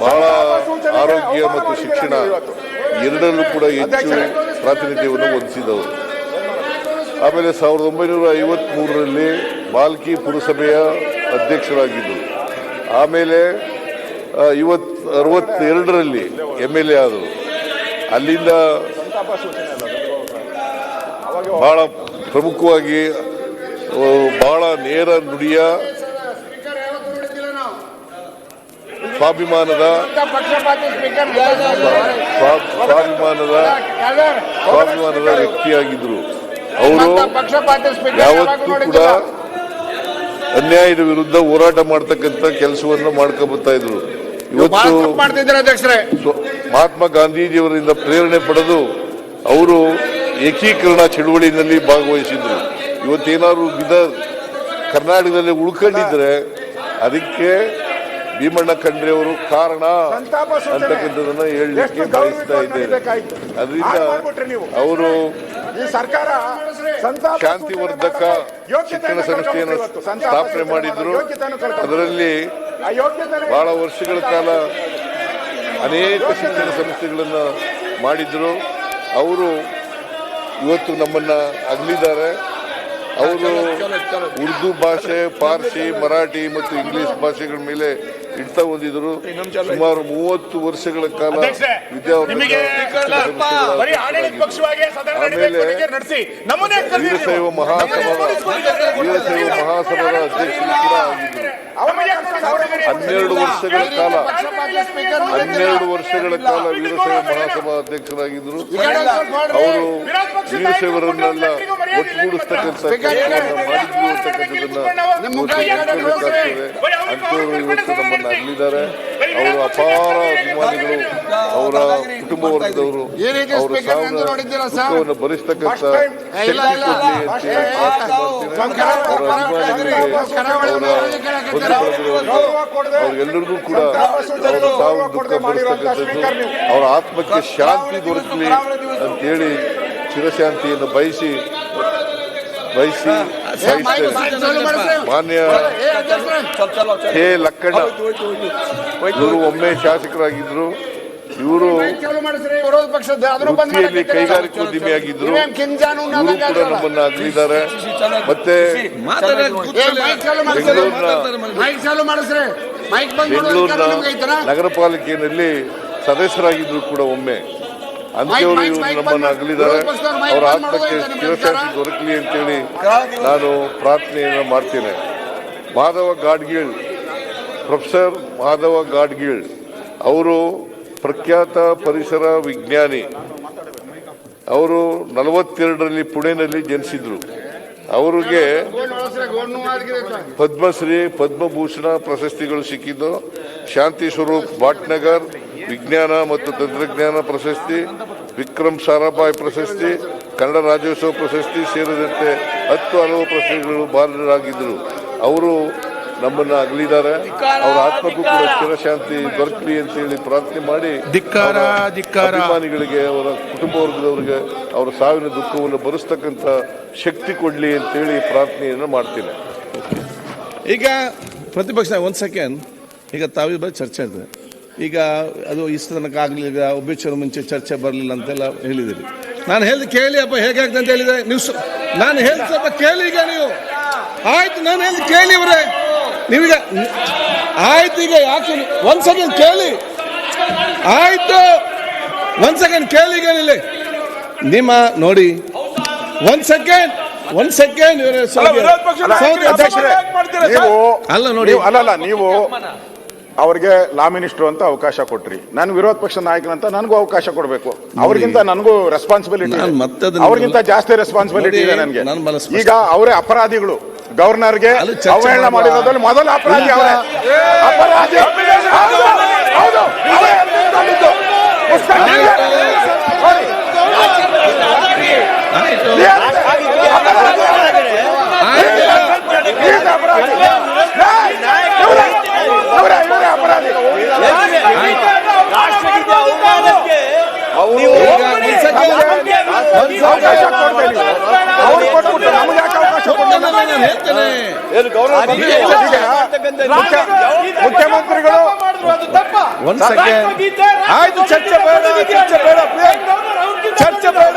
ಬಹಳ ಆರೋಗ್ಯ ಮತ್ತು ಶಿಕ್ಷಣ ಎರಡರಲ್ಲೂ ಕೂಡ ಹೆಚ್ಚು ಪ್ರಾತಿನಿಧ್ಯವನ್ನು ಹೊಂದಿಸಿದವರು. ಆಮೇಲೆ 1953ರಲ್ಲಿ ಬಾಲ್ಕಿ ಪುರಸಭೆಯ ಅಧ್ಯಕ್ಷರಾಗಿದ್ದರು. ಆಮೇಲೆ 62ರಲ್ಲಿ MLA ಆದರು. ಅಲ್ಲಿಂದ ಬಹಳ ಪ್ರಮುಖವಾಗಿ ಬಹಳ ನೇರ ನುಡಿಯ ಸ್ವಾಭಿಮಾನದ ವ್ಯಕ್ತಿಯಾಗಿದ್ರು. ಅವರು ಯಾವತ್ತೂ ಕೂಡ ಅನ್ಯಾಯದ ವಿರುದ್ಧ ಹೋರಾಟ ಮಾಡ್ತಕ್ಕಂಥ ಕೆಲಸವನ್ನು ಮಾಡ್ಕೊಂಡು ಬರ್ತಾ ಇದ್ರು. ಇವತ್ತು ಮಹಾತ್ಮ ಗಾಂಧೀಜಿಯವರಿಂದ ಪ್ರೇರಣೆ ಪಡೆದು ಅವರು ಏಕೀಕರಣ ಚಳುವಳಿಯಲ್ಲಿ ಭಾಗವಹಿಸಿದ್ರು. ಇವತ್ತೇನಾದ್ರು ಕರ್ನಾಟಕದಲ್ಲಿ ಉಳ್ಕೊಂಡಿದ್ರೆ ಅದಕ್ಕೆ ಭೀಮಣ್ಣ ಖಂಡ್ರೆ ಅವರು ಕಾರಣ ಅಂತಕ್ಕಂಥದನ್ನ ಹೇಳಲಿಕ್ಕೆ ಬಯಸ್ತಾ ಇದ್ದೇನೆ. ಅದರಿಂದ ಅವರು ಶಾಂತಿವರ್ಧಕ ಶಿಕ್ಷಣ ಸಂಸ್ಥೆಯನ್ನು ಸ್ಥಾಪನೆ ಮಾಡಿದ್ರು. ಅದರಲ್ಲಿ ಬಹಳ ವರ್ಷಗಳ ಕಾಲ ಅನೇಕ ಶಿಕ್ಷಣ ಸಂಸ್ಥೆಗಳನ್ನು ಮಾಡಿದ್ರು. ಅವರು ಇವತ್ತು ನಮ್ಮನ್ನ ಅಗಲಿದ್ದಾರೆ. ಅವರು ಉರ್ದು ಭಾಷೆ, ಪಾರ್ಸಿ, ಮರಾಠಿ ಮತ್ತು ಇಂಗ್ಲಿಷ್ ಭಾಷೆಗಳ ಮೇಲೆ ಹಿಡಿತ ಹೊಂದಿದ್ರು. ಸುಮಾರು 30 ವರ್ಷಗಳ ಕಾಲ ಆಮೇಲೆ ವೀರಶೈವ ಮಹಾಸಭಾದ ಅಧ್ಯಕ್ಷರು ಕೂಡ ಆಗಿದ್ದರು. 12 ವರ್ಷಗಳ ಕಾಲ ವೀರಶೈವ ಮಹಾಸಭಾ ಅಧ್ಯಕ್ಷರಾಗಿದ್ದರು. ಅವರು ವೀರಶೈವರನ್ನೆಲ್ಲ ಒಟ್ಟುಗೂಡಿಸ್ತಕ್ಕಂಥ ಕೆಲಸವನ್ನು ಮಾಡಿದ್ರು ಅಂತಕ್ಕಂಥದ್ದನ್ನ ಅಂತವರು ಇವತ್ತು ನಮ್ಮನ್ನ ಅಗಲಿದ್ದಾರೆ. ಅವರು ಅಪಾರ ಅಭಿಮಾನಿಗಳು, ಅವರ ಕುಟುಂಬ ವರ್ಗದವರು ಅವರ ಸಾವನ್ನು ಭರಿಸ್ತಕ್ಕಂಥ ಅವರೆಲ್ಲರಿಗೂ ಕೂಡ ಅವರ ಸಾವು ದುಃಖ ಭರಿಸ್ತಕ್ಕಂಥದ್ದು, ಅವರ ಆತ್ಮಕ್ಕೆ ಶಾಂತಿ ದೊರಕಲಿ ಅಂತೇಳಿ ಚಿರಶಾಂತಿಯನ್ನು ಬಯಸಿ ಮಾನ್ಯ ಕೆ ಲಕ್ಕಣ್ಣ ಇವರು ಒಮ್ಮೆ ಶಾಸಕರಾಗಿದ್ರು. ಇವರು ವೃತ್ತಿಯಲ್ಲಿ ಕೈಗಾರಿಕೋದ್ಯಮಿಯಾಗಿದ್ರು. ಇವರು ಕೂಡ ನಮ್ಮನ್ನ ಅಗಲಿದ್ದಾರೆ. ಮತ್ತೆ ಬೆಂಗಳೂರಿನ ನಗರ ಪಾಲಿಕೆಯಲ್ಲಿ ಸದಸ್ಯರಾಗಿದ್ರು ಕೂಡ ಒಮ್ಮೆ. ಅಂತೇಳಿ ಇವರು ನಮ್ಮನ್ನು ಅಗಲಿದ್ದಾರೆ. ಅವರ ಆತ್ಮಕ್ಕೆ ಚಿರಶಾಂತಿ ದೊರಕಲಿ ಅಂತೇಳಿ ನಾನು ಪ್ರಾರ್ಥನೆಯನ್ನು ಮಾಡ್ತೇನೆ. ಪ್ರೊಫೆಸರ್ ಮಾಧವ ಗಾಡ್ಗೀಳ್ ಅವರು ಪ್ರಖ್ಯಾತ ಪರಿಸರ ವಿಜ್ಞಾನಿ. ಅವರು 42ರಲ್ಲಿ ಪುಣೆನಲ್ಲಿ ಜನಿಸಿದ್ರು. ಅವರಿಗೆ ಪದ್ಮಶ್ರೀ, ಪದ್ಮಭೂಷಣ ಪ್ರಶಸ್ತಿಗಳು ಸಿಕ್ಕಿದ್ದು. ಶಾಂತಿ ಸ್ವರೂಪ್ ಭಾಟ್ನಗರ್ ವಿಜ್ಞಾನ ಮತ್ತು ತಂತ್ರಜ್ಞಾನ ಪ್ರಶಸ್ತಿ, ವಿಕ್ರಮ್ ಸಾರಾಭಾಯ್ ಪ್ರಶಸ್ತಿ, ಕನ್ನಡ ರಾಜ್ಯೋತ್ಸವ ಪ್ರಶಸ್ತಿ ಸೇರಿದಂತೆ 10 ಹಲವು ಪ್ರಶಸ್ತಿಗಳು ಭಾಜನರಾಗಿದ್ದರು. ಅವರು ನಮ್ಮನ್ನ ಅಗಲಿದ್ದಾರೆ. ಅವರ ಆತ್ಮಕ್ಕೂ ಕೂಡ ಚಿರಶಾಂತಿ ದೊರಕಲಿ ಅಂತೇಳಿ ಪ್ರಾರ್ಥನೆ ಮಾಡಿ ಅಭಿಮಾನಿಗಳಿಗೆ, ಅವರ ಕುಟುಂಬ ವರ್ಗದವರಿಗೆ ಅವರ ಸಾವಿನ ದುಃಖವನ್ನು ಭರಿಸ್ತಕ್ಕಂಥ ಶಕ್ತಿ ಕೊಡಲಿ ಅಂತೇಳಿ ಪ್ರಾರ್ಥನೆಯನ್ನು ಮಾಡ್ತೀನಿ. ಈಗ ಪ್ರತಿಪಕ್ಷ ಒಂದು ಸೆಕೆಂಡ್, ಈಗ ತಾವಿಬ್ಬರು ಚರ್ಚೆ ಇದೆ. ಈಗ ಅದು ಇಷ್ಟು ತನಕ ಆಗಲಿಲ್ಲ, ಒಬ್ಬಿಚ್ಚರ ಮುಂಚೆ ಚರ್ಚೆ ಬರಲಿಲ್ಲ ಅಂತೆಲ್ಲ ಹೇಳಿದಿರಿ. ನಾನು ಹೇಳಿದ ಕೇಳಿ ಅಪ್ಪ ಹೇಗಾಗ್ತದೆ ಅಂತ ಹೇಳಿದೆ ನೀವು. ನಾನು ಹೇಳಿದ ಸ್ವಲ್ಪ ಕೇಳಿ. ಈಗ ನೀವು ಆಯ್ತು, ನಾನು ಹೇಳಿದ ಕೇಳಿ ಅವರೇ ನೀವೀಗ ಆಯ್ತು. ಈಗ ಯಾಕೆ ಒಂದು ಸೆಕೆಂಡ್ ಕೇಳಿ, ಆಯ್ತು ಒಂದು ಸೆಕೆಂಡ್ ಕೇಳಿ. ಈಗ ಇಲ್ಲಿ ನಿಮ್ಮ ನೋಡಿ ಒಂದು ಸೆಕೆಂಡ್ ಅಲ್ಲ ನೋಡಿ, ಅಲ್ಲಲ್ಲ ನೀವು ಅವ್ರಿಗೆ ಲಾ ಮಿನಿಸ್ಟರ್ ಅಂತ ಅವಕಾಶ ಕೊಟ್ರಿ, ನಾನು ವಿರೋಧ ಪಕ್ಷ ನಾಯಕನಂತ ನನಗೂ ಅವಕಾಶ ಕೊಡಬೇಕು. ಅವ್ರಿಗಿಂತ ನನಗೂ ರೆಸ್ಪಾನ್ಸಿಬಿಲಿಟಿ, ಅವ್ರಿಗಿಂತ ಜಾಸ್ತಿ ರೆಸ್ಪಾನ್ಸಿಬಿಲಿಟಿ ಇದೆ ನನಗೆ. ಈಗ ಅವರೇ ಅಪರಾಧಿಗಳು. ಗವರ್ನರ್ಗೆ ಅವಹೇಳನ ಮಾಡಿರೋದ್ರಲ್ಲಿ ಮೊದಲ ಅಪರಾಧಿ ಅವರೇ. ಅಪರಾಧಿ ಮುಖ್ಯಮಂತ್ರಿಗಳು ಒಂದ್ ಸೆಕೆಂಡ್ ಆಯ್ತು, ಚರ್ಚೆ ಬೇಡ, ಚರ್ಚೆ ಬೇಡ, ಚರ್ಚೆ ಬೇಡ.